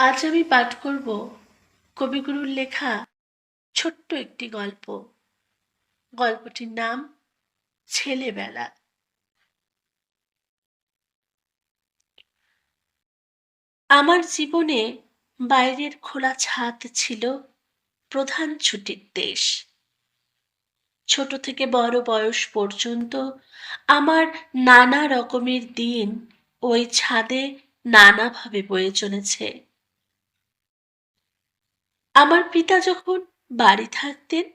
আজ আমি পাঠ করব কবিগুরুর লেখা ছোট্ট একটি গল্প। গল্পটির নাম ছেলেবেলা। আমার জীবনে বাইরের খোলা ছাদ ছিল প্রধান ছুটির দেশ। ছোট থেকে বড় বয়স পর্যন্ত আমার নানা রকমের দিন ওই ছাদে নানাভাবে বয়ে চলেছে। আমার পিতা যখন বাড়ি থাকতেন,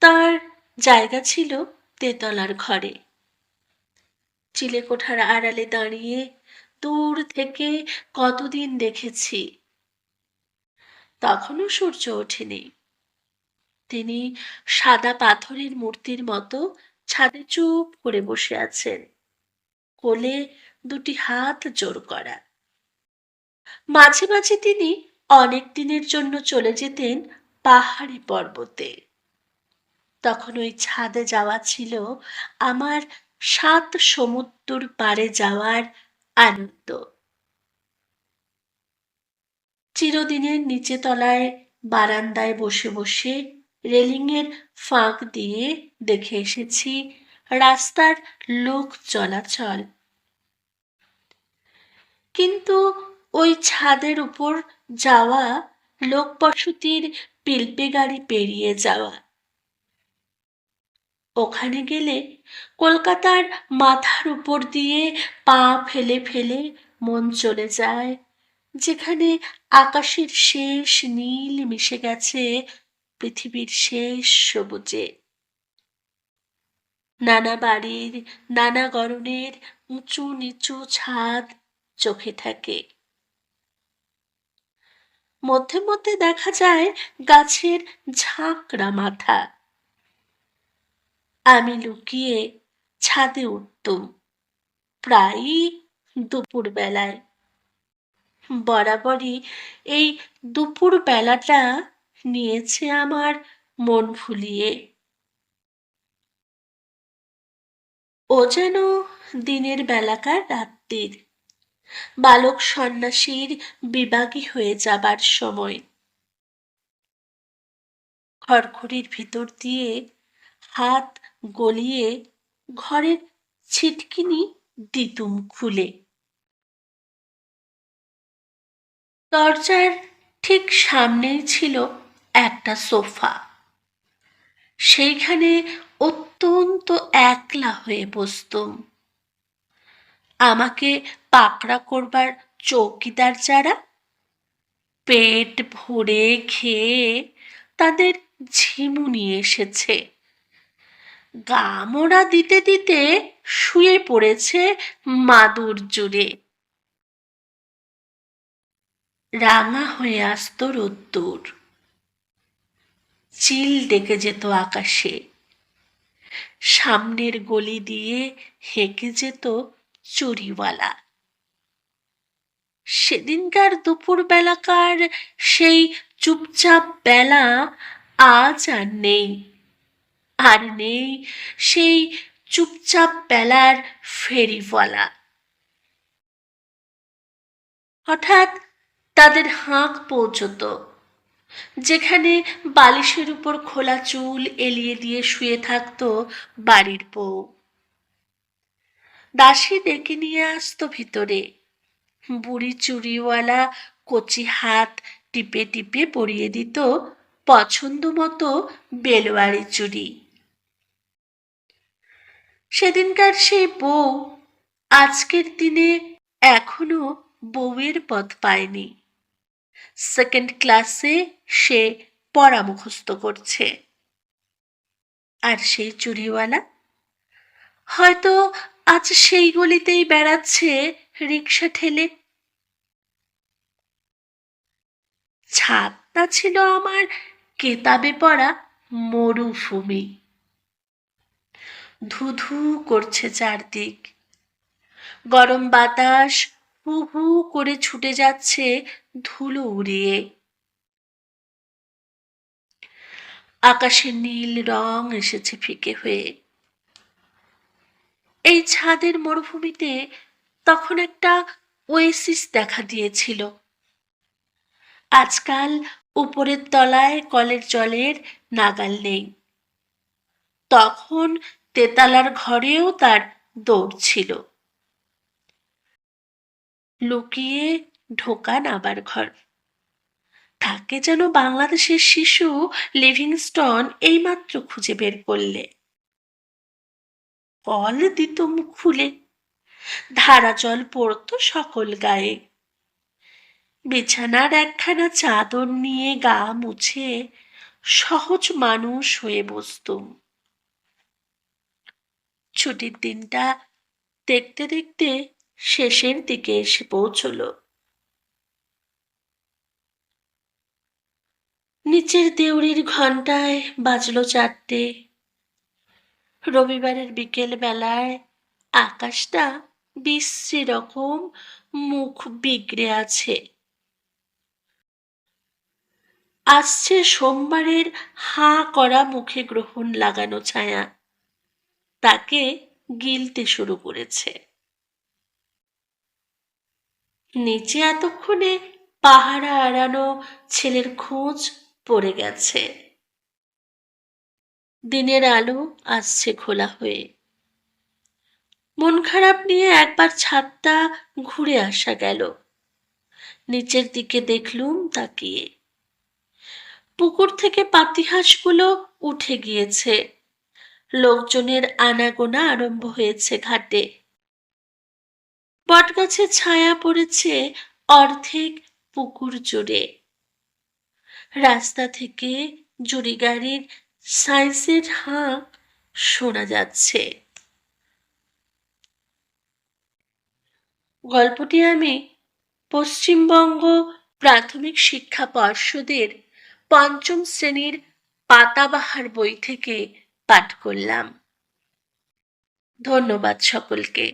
তার জায়গা ছিল তেতলার ঘরে। চিলেকোঠার আড়ালে দাঁড়িয়ে দূর থেকে কতদিন দেখেছি, তখনও সূর্য ওঠেনি। তিনি সাদা পাথরের মূর্তির মতো ছাদে চুপ করে বসে আছেন, কোলে দুটি হাত জোর করা। মাঝে মাঝে তিনি অনেক দিনের জন্য চলে যেতেন পাহাড়ি পর্বতে। তখন ওই ছাদে যাওয়া ছিল আমার ৭ সমুদ্র পাড়ে যাওয়ার আনন্দ। চিরদিনের নিচে তলায় বারান্দায় বসে বসে রেলিংয়ের ফাঁক দিয়ে দেখে এসেছি রাস্তার লোক চলাচল। কিন্তু ওই ছাদের উপর যাওয়া লোকবসতির পিলপে গাড়ি পেরিয়ে যাওয়া, ওখানে গেলে কলকাতার মাথার উপর দিয়ে পা ফেলে ফেলে মন চলে যায় যেখানে আকাশের শেষ নীল মিশে গেছে পৃথিবীর শেষ সবুজে। নানা বাড়ির নানা গড়নের উঁচু নিচু ছাদ চোখে থাকে। মধ্যে মধ্যে দেখা যায় গাছের ঝাঁকড়া মাথা। আমি লুকিয়ে ছাদে উঠতুম প্রায়ই দুপুর বেলায়। বরাবরই এই দুপুর বেলাটা নিয়েছে আমার মন ভুলিয়ে। ও যেন দিনের বেলাকার রাত্রির বালক সন্ন্যাসীর বিবাগী হয়ে যাবার সময়। খড়খড়ির ভিতর দিয়ে হাত গলিয়ে ঘরের ছিটকিনি দিতুম খুলে। দরজার ঠিক সামনেই ছিল একটা সোফা। সেইখানে অত্যন্ত একলা হয়ে বসতুম। আমাকে পাকড়া করবার চৌকিদার যারা, পেট ভরে খেয়ে তাদের ঝিমুনি এসেছে, গা মোড়া দিতে দিতে শুয়ে পড়েছে মাদুর জুড়ে। রাঙা হয়ে আসত রোদ্দুর, চিল ডেকে যেত আকাশে, সামনের গলি দিয়ে হেঁকে যেত চুরিওয়ালা। সেদিনকার দুপুর বেলাকার সেই চুপচাপ বেলা আজ আর নেই। আর নেই সেই চুপচাপ বেলার ফেরিওয়ালা। হঠাৎ তাদের হাঁক পৌঁছত, যেখানে বালিশের উপর খোলা চুল এলিয়ে দিয়ে শুয়ে থাকত বাড়ির বউ। দাসী ডেকে নিয়ে আসতো ভিতরে। বুড়ি চুড়িওয়ালা কচি হাত টিপে টিপে পরিয়ে দিত পছন্দ মতো বেলোয়ারি চুড়ি। সেদিনকার সেই বউ আজকের দিনে এখনো বউয়ের পদ পায়নি। সেকেন্ড ক্লাসে সে পড়া মুখস্থ করছে। আর সেই চুড়িওয়ালা হয়তো আজ সেই গলিতেই বেড়াচ্ছে রিক্সা ঠেলে। ছাদটা ছিল আমার কেতাবে পড়া মরুভূমি। ধুধু করছে চারদিক, গরম বাতাস হু হু করে ছুটে যাচ্ছে ধুলো উড়িয়ে। আকাশের নীল রং এসেছে ফিকে হয়ে। এই ছাদের মরুভূমিতে তখন একটা ওয়েসিস দেখা দিয়েছিল। আজকাল উপরের তলায় কলের জলের নাগাল নেই। তখন তেতালার ঘরেও তার দৌড় ছিল। লুকিয়ে ঢোকা নাবার ঘর। তাকে যেন বাংলাদেশের শিশু লিভিংস্টন এইমাত্র খুঁজে বের করলে। কল দিত মুখ খুলে, ধারা জল পড়তো সকল গায়ে। বিছানার একখানা চাদর নিয়ে গা মুছে সহজ মানুষ হয়ে বসতুম। ছুটির দিনটা দেখতে দেখতে শেষের দিকে এসে পৌঁছল। নিচের দেউড়ির ঘণ্টায় বাজলো 4টে। রবিবারের বিকেল বেলায় আকাশটা বিশ্রী রকম মুখ বিগড়ে আছে। আসছে সোমবারের হাঁ করা মুখে গ্রহণ লাগানো ছায়া, তাকে গিলতে শুরু করেছে। নিচে এতক্ষণে পাহারা এড়ানো ছেলের খোঁজ পড়ে গেছে। দিনের আলো আসছে খোলা হয়ে। মন খারাপ নিয়ে একবার ছাদটা ঘুরে আসা গেল। নিচের দিকে দেখলুম তাকিয়ে। পুকুর থেকে পাতিহাঁসগুলো উঠে গিয়েছে। লোকজনের আনাগোনা আরম্ভ হয়েছে ঘাটে। বটগাছের ছায়া পড়েছে অর্ধেক পুকুর জুড়ে। রাস্তা থেকে জুড়ি গাড়ির সাইজের হাঁক শোনা যাচ্ছে। গল্পটি আমি পশ্চিমবঙ্গ প্রাথমিক শিক্ষা পর্ষদের ৫ম শ্রেণীর পাতাবাহার বই থেকে পাঠ করলাম। ধন্যবাদ সকলকে।